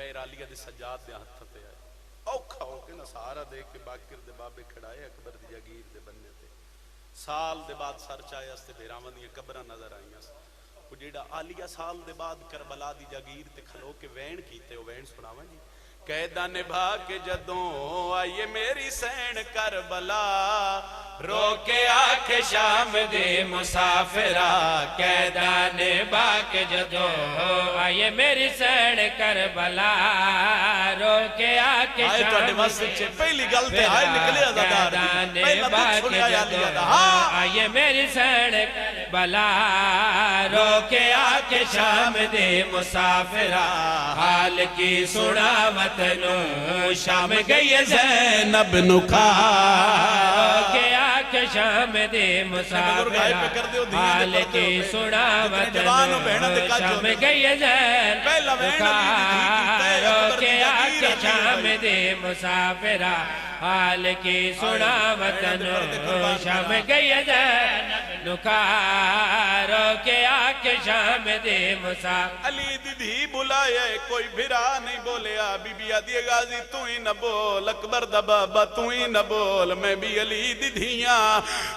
پیر آلیہ دے سجاد دے ہاتھ تے آئے اوکھا ہو کے نا سہارا دے کے باکر دے بابے کھڑائے اکبر دی جاگیر دے بننے تے سال دے بعد سر چاہے اس تے بیراون دی قبرہ نظر آئیں اس وہ جیڑا آلیہ سال دے بعد کربلا دی جاگیر تے کھلو کے وین کیتے وہ وین سناواں جی قیدہ نبھا کے جدوں آئیے میری سین کربلا رو کے آکے شام دے مسافرہ قیدہ نبھا کے جدوں آئیے میری سین کربلا رو کے آکے آئے تو شام دے پہلی گلتے آئے نکلے ازادار دی پہلا دکھ سنیا یا لیا دا آئیے میری سین کربلا رو کے آکے شام دے مسافرہ حال کی سناوت شام گئی زینب نکھا کے آکے شام دے مسافرہ حال کی سناوت شام گئی زینب نکھا کے آکے شام دے مسافرہ حال کی سناوت شام گئی زینب نکھا کے آکے شام دے مسافرہ علی دیدھی بلائے کوئی بھرا نہیں بولیا بی بی آدھی غازی تو ہی نہ بول اکبر دا بابا تو ہی نہ بول میں بھی علی دیدھیاں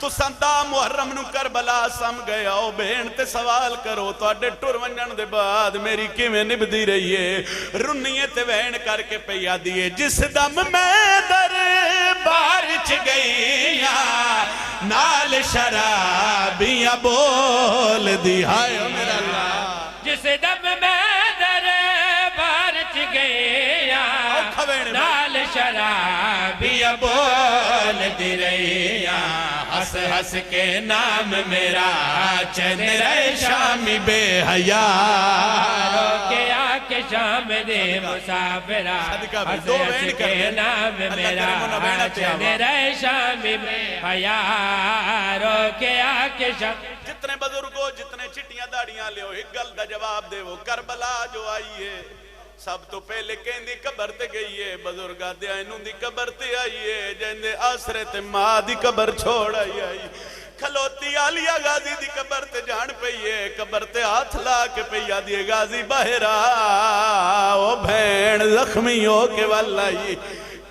تو سنتا محرم نو کربلا سم گیا او بہن تے سوال کرو تو اڈے ٹور ونجن دے بعد میری کیویں نبدی رہی ہے رنیے تے وین کر کے پیا دیے جس دم میں در بارچ گئیاں نال شرابیاں بول دی ہائے میرا اللہ جس دم میں در بارچ گئیاں نال شرابیاں بول دی رہیاں ہس ہس کے نام میرا چند رہے شامی بے حیاء رو کے آکے شام دے مسافرہ ہس ہس کے نام میرا چند رہے شامی بے حیاء رو کے آکے شام جتنے بزرگوں جتنے چٹیاں داڑیاں لے ہو ایک گل دا جواب دے وہ کربلا جو آئی ہے سب تو پہلے کہیں دی قبر تے گئی ہے بزرگاں دے آئینوں دی قبر تے آئی ہے جن دے آسرے تے ماں دی قبر چھوڑ آئی کھلوتی آلیہ غازی دی قبر تے جان پئی ہے قبر تے ہاتھ لا کے پئی آدھی غازی بہرا او بھین زخمی ہو کے والائی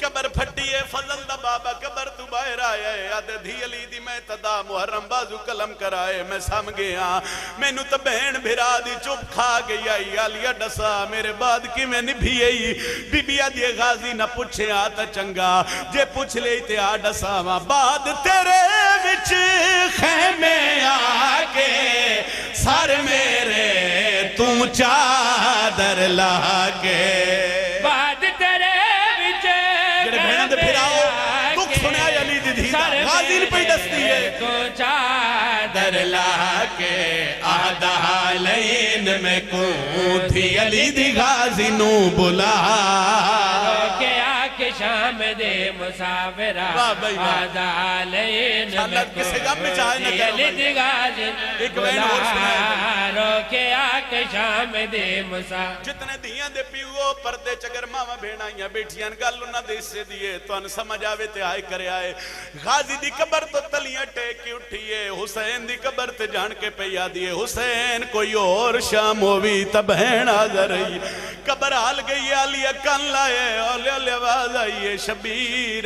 قبر پھٹی ہے فضل دا بابا قبر تو باہر آیا ہے آدھے دھی علی دی میں تدا محرم بازو کلم کرائے میں سم گیا میں نو تا بہن بھرا دی چپ کھا گئی آئی آلیہ ڈسا میرے بعد کی میں نبھی آئی بی بی آدھی غازی نہ پوچھے آتا چنگا جے پوچھ لے تے آ ڈسا ماں بعد تیرے وچ خیمے آگے سار میرے تم چادر لاگے بعد تیرے بہن پھراؤ دکھ سنیا علی دی دھی غازی نے پہی دستی ہے تو چادر لاکے آدھا لین میں کون تھی علی دی غازی نو بلا روکے آکے شام دے مسافرہ آدھا لین میں کون تھی علی دی غازی نو بلا روکے آکے شام دے مسافرہ جتنے دیاں دے پیو پردے چگر ماما بھینائیاں بیٹھیاں گل انہاں دے سے دیئے تو ان سمجھ آوے تے آئے کرے آئے غازی دی قبر تو تلیاں ٹیکی اٹھئیے حسین دی قبر تے جان کے پیا دیئے حسین کوئی اور شام ہوئی تب بہن آزا رہی قبر آل گئی آلیہ کن لائے اولیہ آواز آئیے شبیر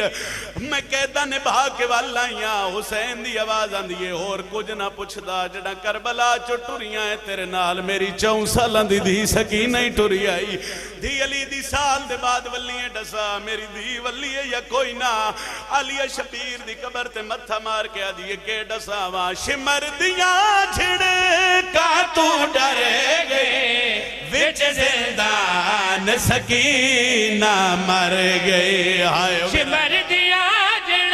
میں قیدہ نبھا کے والائیاں حسین دی آواز آندیے اور کچھ نہ پوچھ دا جڑا کربلا چو ٹوریاں ہے تیرے نال میری 4 سالان دی دھی سکی نہیں ٹوری آئی دھی علی دی سال دے بعد ولیے ڈسا میری دھی ولیے یا کوئی نہ علیہ شبیر دی قبر تے متھا مار کے آدھیے کے ڈسا وہاں شمر دیاں جھڑ کا تو ڈرے گئے وچ زندان سکینہ مر گئے شمر دیاں جھڑ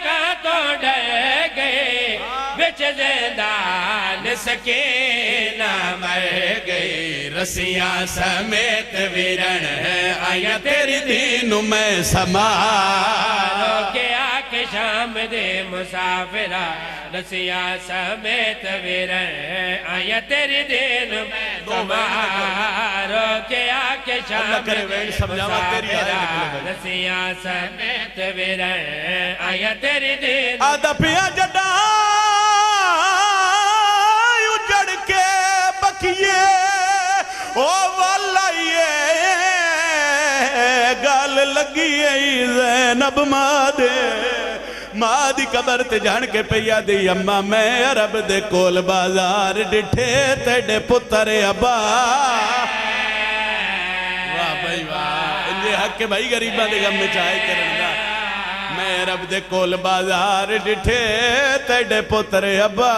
کا تو ڈرے گئے وچ زندان سکینہ مر گئی رسیاں سمیت ویرن آیا تیری دین میں سما روکے آکے شام دے مسافرہ رسیاں سمیت ویرن آیا تیری دین میں سما روکے آکے شام دے مسافرہ رسیاں سمیت ویرن آیا تیری دین آدھا پیا جڑا اجڑ کے بکیے او والائیے لگی ہے زینب ماں دے ماں دی قبر تے جان کے پیا دی اماں میں عرب دے کول بازار ڈٹھے تیڑے پتر ابا واہ بھائی واہ انجھے حق کے بھائی غریبہ دے غم میں چاہے کرنا میں عرب دے کول بازار ڈٹھے تیڑے پتر ابا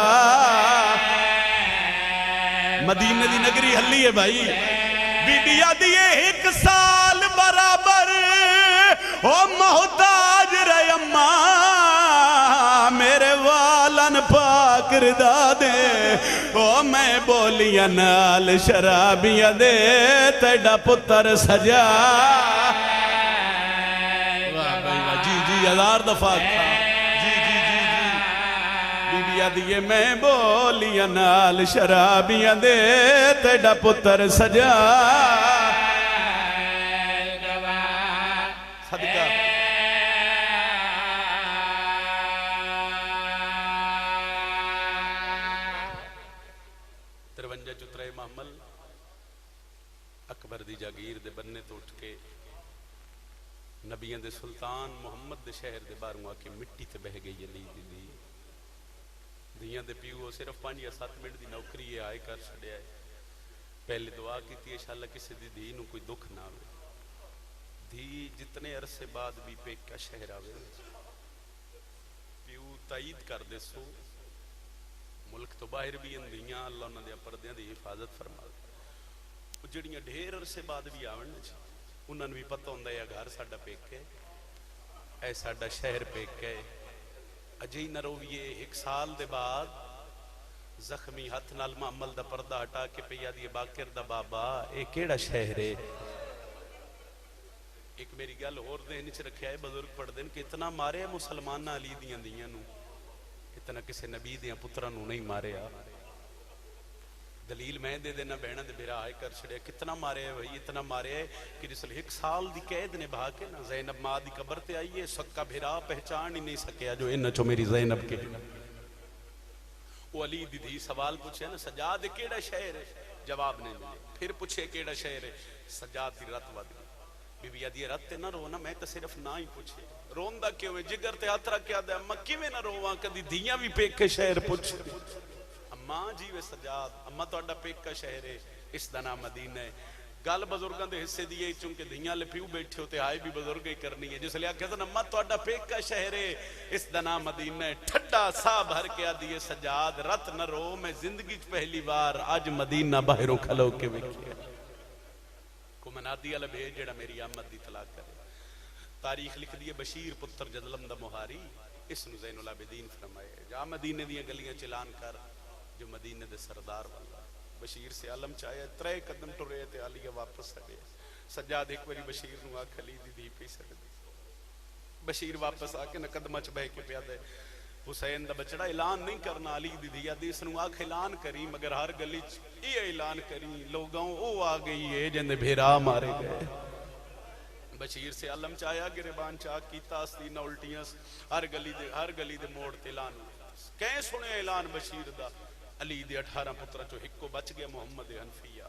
مدینہ دی نگری ہلی ہے بھائی بی بی یادیے ایک سال برابر او محتاج رہے اماں میرے والن پاک ردا دے او میں بولیاں نال شرابیاں دے تیڑا پتر سجا واہ بھائی واہ جی جی ہزار دفعہ تھا دیئے میں بولیاں نال شرابیاں دے تیڑا پتر سجا صدقہ ترونجہ چترے محمل اکبر دی جاگیر دے بننے تو اٹھ کے نبیاں دے سلطان محمد دے شہر دے باروں آکے مٹی تے بہ گئی علی دی دی دھیاں دے پیو صرف 5 یا 7 منٹ دی نوکری ہے آئے کر چھڑے آئے پہلے دعا کی تھی انشاءاللہ کسی دی دھی نو کوئی دکھ نہ ہوئے دھی جتنے عرصے بعد بھی پیک کا شہر آوے پیو تائید کر دے سو ملک تو باہر بھی ان دھیاں اللہ انہوں نے پردیاں دی حفاظت فرما دے جڑیاں ڈھیر عرصے بعد بھی آون انہوں نے بھی پتہ ہوندہ یا گھر ساڑا پیک ہے اے ساڑا شہر پیک ہے اجئی نہ رویے 1 سال دے بعد زخمی ہاتھ نال معمل دا پردہ ہٹا کے پیا دیے باکر دا بابا اے کیڑا شہر ہے ایک میری گل اور دے نیچے رکھیا ہے بزرگ پڑھ دیں کہ اتنا مارے مسلمان نہ علی دیاں دیاں نو اتنا کسے نبی دیاں پترہ نو نہیں مارے دلیل میں دے دینا بہنہ دے بھیرا آئے کر چھڑے کتنا مارے ہے وہی اتنا مارے ہے کہ رسول 1 سال دی قید نے بھا کے نا زینب ماں دی قبر تے آئیے سکا بھیرا پہچان ہی نہیں سکیا جو انہ چو میری زینب کے وہ علی دی دی سوال پوچھے نا سجاد کیڑا شہر ہے جواب نہیں ملے پھر پوچھے کیڑا شہر ہے سجاد دی رت ود بی بی آدھی رت تے نہ رونا میں تو صرف نہ ہی پوچھے روندہ کیوں ہے جگر تے ہاتھ رکھ کے آدھے اما کیویں نہ رواں کدی دیاں بھی پیک کے شہر پوچھے اماں جیوے سجاد اماں تو اڈا پیک کا شہر ہے اس دا نام مدینہ ہے گل بزرگاں دے حصے دیئے چونکہ دھیاں لے پیو بیٹھے ہوتے آئے بھی بزرگیں کرنی ہے جس لئے کہتا نا اماں تو اڈا پیک کا شہر ہے اس دا نام مدینہ ہے ٹھڈا سا بھر کے آدھیے سجاد رت نہ رو میں زندگی پہلی بار آج مدینہ باہروں کھلو کے وکھے کو منادی علی بھیج جڑا میری آمد دی طلاق کرے تاریخ لکھ دیئے بشیر پتر جدلم دا مہاری اس نو زین العابدین فرمائے جا مدینہ دیاں گلیاں چلان کر جو مدینہ دے سردار والا بشیر سے عالم چاہیا 3 قدم ٹو رہے تھے آلیہ واپس آگئے سجاد ایک باری بشیر نو آکھ علی دی دی پی سکتے بشیر واپس آکے نہ قدمہ چھ بہ کے پیادے حسین دا بچڑا اعلان نہیں کرنا علی دی دی یادی اس نو آکھ اعلان کری مگر ہر گلی یہ اعلان کری لوگوں او آگئی ہے جن بھیرا مارے گئے بشیر سے عالم چاہیا گربان چاہ کیتا استی نہ الٹیاں ہر گلی دے موڑ اعلان کہیں سنے اعلان بشیر دا علی دے 18 پترہ چو ہکو بچ گیا محمد حنفیہ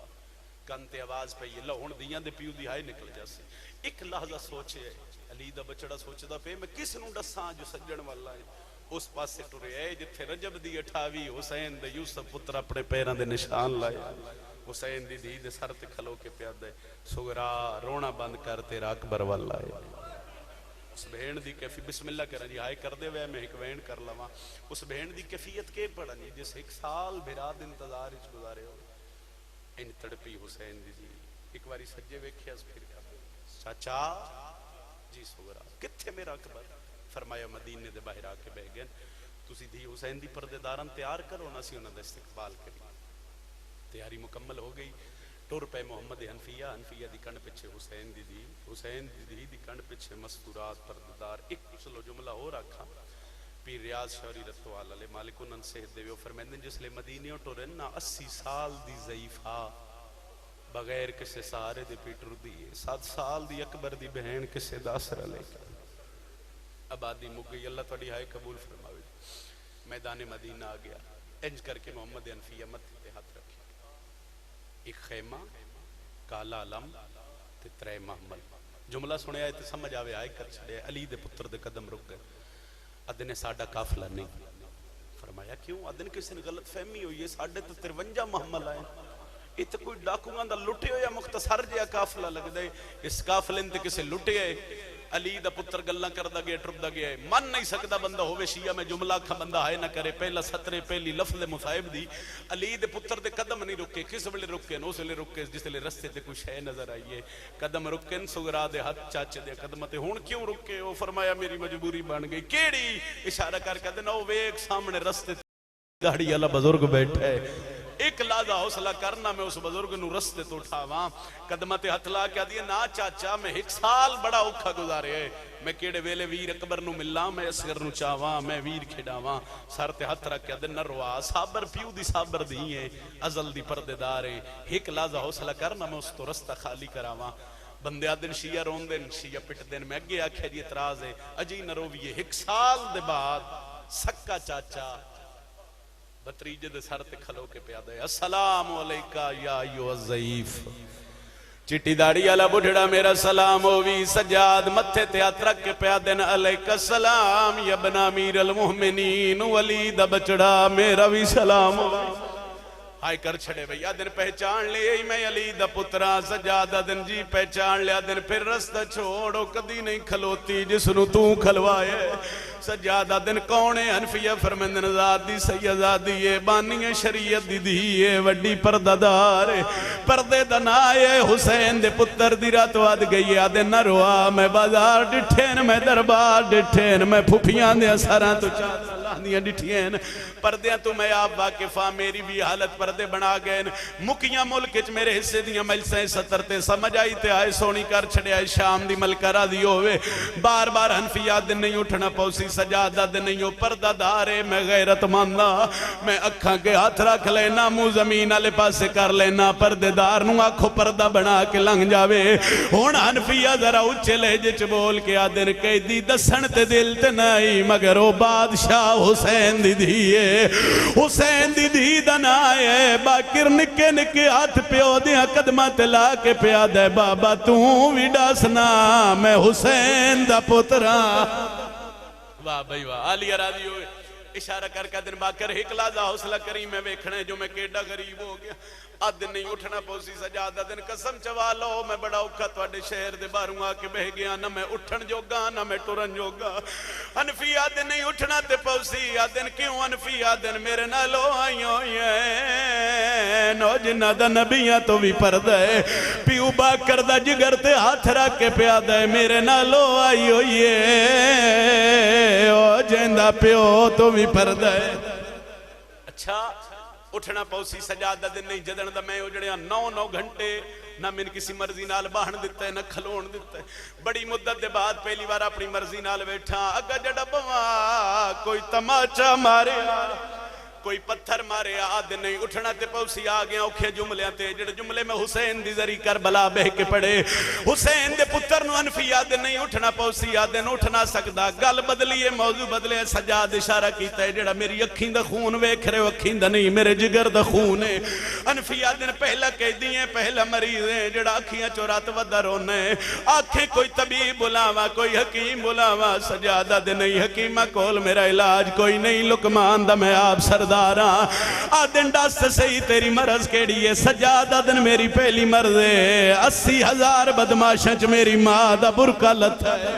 کنتے آواز پہ یہ لہون دیاں دے پیو دی ہائے نکل جاسے ایک لحظہ سوچے علی دا بچڑا سوچے دا پہ میں کس نو ڈساں جو سجن والا ہے اس پاس سے ٹورے ہے جتھے رجب دی 28 حسین دے یوسف پتر اپنے پیران دے نشان لائے حسین دی دی دے سر تے کھلو کے پیاد دے سگرا رونا بند کر تیرا اکبر والا ہے اس بہن دی کیفی بسم اللہ کرن جی ہائے کر دے وے میں ایک بہن کر لواں اس بہن دی کیفیت کے پڑھنی جس 1 سال بھراد انتظار اچ گزارے ہو ان تڑپی حسین دی ایک باری سجے ویکھیا اس پھر چاچا جی سگرا کتھے میرا اکبر فرمایا مدینے دے باہر آ کے بہ گئے تسی دی حسین دی پردے داران تیار کرو نا سی انہاں دا استقبال کری تیاری مکمل ہو گئی ٹور پہ محمد حنفیہ دی کنڈ پچھے حسین دی دی کنڈ پچھے مستورات پرددار ایک چلو جملہ ہو رکھا پیر ریاض شوری رتو علیہ مالک انہاں صحت دے ویو فرمیندن جس لے مدینیوں ٹورن نا 80 سال دی ضعیفہ بغیر کسے سہارے دے پیٹر دیئے 7 سال دی اکبر دی بہن کسے داسر لے کر آبادی مک گئی اللہ توڑی ہائے قبول فرماوے میدان مدینہ آ گیا انج کر کے محمد حنفیہ مت تے ہاتھ رکھے ایک خیمہ کالا علم تے 3 محمل جملہ سنیا ہے تو سمجھ آوے آئے کر چھڑے علی دے پتر دے قدم رک گئے ادنے ساڑھا قافلہ نہیں فرمایا کیوں ادن کسی نے غلط فہمی ہوئی ہے ساڑھے تو 53 محمل آئے یہ تو کوئی ڈاکوگاں دا لٹے ہو یا مختصر جیا قافلہ لگ دے اس قافلے تے کسے لٹے ہے علی دا پتر گلاں کردا گیا ٹرپدا گیا ہے من نہیں سکدا بندہ ہوے شیعہ میں جملہ کھا بندہ ہائے نہ کرے پہلا سطرے پہلی لفظ مصائب دی علی دے پتر دے قدم نہیں رکے کس ویلے رکے نو سے لے رکے جس لے رستے تے کوئی شے نظر آئی ہے قدم رکن سغرا دے ہاتھ چاچے دے قدم تے ہن کیوں رکے او فرمایا میری مجبوری بن گئی کیڑی اشارہ کر کے دے نو ویکھ سامنے رستے گاڑی والا بزرگ بیٹھا ہے ایک لحظہ حوصلہ کرنا میں اس بزرگ نو رستے تو اٹھاواں قدمت ہتھ لا کے دیئے نا چاچا میں ایک سال بڑا اوکھا گزارے ہے میں کیڑے ویلے ویر اکبر نو ملا میں اصغر نو چاواں میں ویر کھڑاواں سر تے ہتھ رکھ کے دن نہ روا صابر پیو دی صابر دی ہے ازل دی پردے دار ہے ایک لحظہ حوصلہ کرنا میں اس تو رستہ خالی کراواں بندے آدن شیعہ رون دن شیعہ پٹ دن میں اگے آکھے جی اعتراض ہے اجی نہ رویے ایک سال دے بعد سکا چاچا بطریجے دے سر تے کھلو کے پیادہ ہے السلام علیکہ یا ایو الضعیف چٹی داڑی والا بڑھڑا میرا سلام ہووی سجاد متھے تے ہاتھ رکھ کے پیادن علیکہ السلام یا ابن امیر المؤمنین ولید بچڑا میرا بھی سلام ہووی آئے کر چھڑے بھئی دن پہچان لے میں علی دا پترا سجادہ دن جی پہچان لیا دن پھر رستہ چھوڑو کدی نہیں کھلوتی جس نو تو کھلوائے سجادہ دن کونے حنفیہ فرمندن زادی سیدادی ہے بانی شریعت دی دیئے وڈی پرددار پردے دنائے حسین دے پتر دی رات واد گئی آدھے نہ روا میں بازار ڈٹھین میں دربار ڈٹھین میں پھوپیاں دے اثران تو چاہتا اللہ دیا ڈٹھین پردیاں تو میں آپ واقفہ میری بھی حالت پردے بنا گئے مکیاں ملکچ میرے حصے دیاں مجلسیں ستر تے سمجھ آئی تے آئے سونی کر چھڑے آئے شام دی ملکہ را دی ہوئے بار بار حنفیات دن نہیں اٹھنا پوسی سجادہ دن نہیں ہو پردہ دارے میں غیرت ماننا میں اکھاں کے ہاتھ رکھ لینا مو زمین آلے پاسے کر لینا پردے دار نو آنکھو پردہ بنا کے لنگ جاوے ہون حنفیہ ذرا اچھے لہجے بول کے آدن کہی دی دسن تے دل تے نہیں مگر او بادشاہ حسین دی دیئے حسین دی دی دنائے باکر نکے نکے ہاتھ پیو دیا قدمہ تلا کے پیاد ہے بابا توں ویڈاسنا میں حسین دا پترا واہ بھائی واہ آلیہ راضی ہوئے اشارہ کر کے دن باکر ایک لازہ حوصلہ کریم میں ویکھنے جو میں کیڑا غریب ہو گیا آدن نہیں اٹھنا پوسی سجادہ دن قسم چوا لو میں بڑا اوکھا توڑے شہر دے باروں آکے بہ گیا نہ میں اٹھن جوگا نہ میں ٹرن جوگا انفی آدن نہیں اٹھنا تے پوسی آدن کیوں انفی آدن میرے نہ لو آئی ہوئی ہے نو جنہ دا نبیاں تو بھی پردہ ہے پیو باکر دا جگر تے ہاتھ رکھ کے پیادہ ہے میرے نہ لو آئی ہوئی ہے او جندہ پیو تو بھی پردہ ہے اچھا اٹھنا پوسی سجادہ دن نہیں جدن دا میں اجڑیا 9 گھنٹے نہ من کسی مرضی نال باہن دیتا ہے نہ کھلون دیتا ہے بڑی مدت دے بعد پہلی بار اپنی مرضی نال بیٹھا اگا جڑا بوا کوئی تماچا مارے کوئی پتھر مارے آدھ نہیں اٹھنا تے پوسی آگیا اوکھے جملے تے جڑے جملے میں حسین دی ذری کربلا بہ کے پڑے حسین دے پتر نو انفی آدھ نہیں اٹھنا پوسی آدھ نہیں اٹھنا سکدا گل بدلیے موضوع بدلے سجاد اشارہ کیتا ہے جڑا میری اکھیں دا خون ویکھ رہے اکھیں دا نہیں میرے جگر دا خون ہے انفی آدھ نے پہلا کہہ دیئے پہلا مریض ہے جڑا اکھیاں چورات ودہ رونے آنکھیں کوئی طبیب بلاوا کوئی حکیم بلاوا سجادہ دے نہیں حکیمہ کول میرا علاج کوئی نہیں لکمان دا میں آپ سرداراں آدن ڈاست سہی تیری مرض کیڑی ہے سجادہ دن میری پہلی مرض ہے 80,000 بدماشنچ میری ماں دا برکا لتا ہے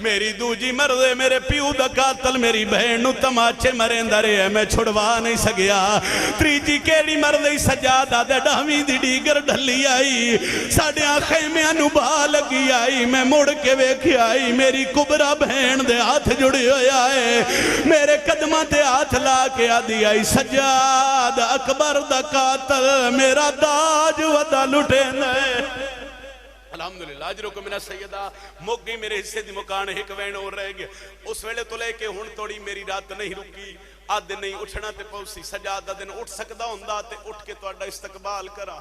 میری دوجی مرض ہے میرے پیو دا قاتل میری بہنو تماچے مرندہ رہے ہے میں چھڑوا نہیں سگیا تریجی کیڑی مرض ہے سجادہ دے ڈامی دی ڈیگر ڈھلی آئی ساڑھے آنکھیں میں انوبا لگی آئی میں مڑ کے ویکھی آئی میری کبرا بہن دے ہاتھ جڑی ہوئے آئے میرے قدمہ دے ہاتھ لا کے آدھی آئی سجاد اکبر دا قاتل میرا داج ودا لٹے نئے الحمدللہ اجرو کو منہ سیدہ مک گئی میرے حصے دی مکان ایک وین اور رہ گیا اس ویلے تو لے کے ہون توڑی میری رات نہیں رکی آدھ دن نہیں اٹھنا تے پوسی سجادہ دن اٹھ سکدا ہوندہ تے اٹھ کے توڑا استقبال کرا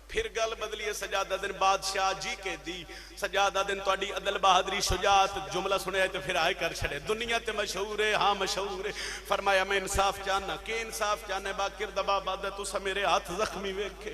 پھر گل بدلیے سجادہ دن بادشاہ جی کے دی سجادہ دن توڑی عدل بہادری شجاعت جملہ سنے آئے تو پھر آئے کر چھڑے دنیا تے مشہور ہے ہاں مشہور ہے فرمایا میں انصاف چاہنا کہ انصاف چاہنے باکر دبا بادہ تو سا میرے ہاتھ زخمی ویکھے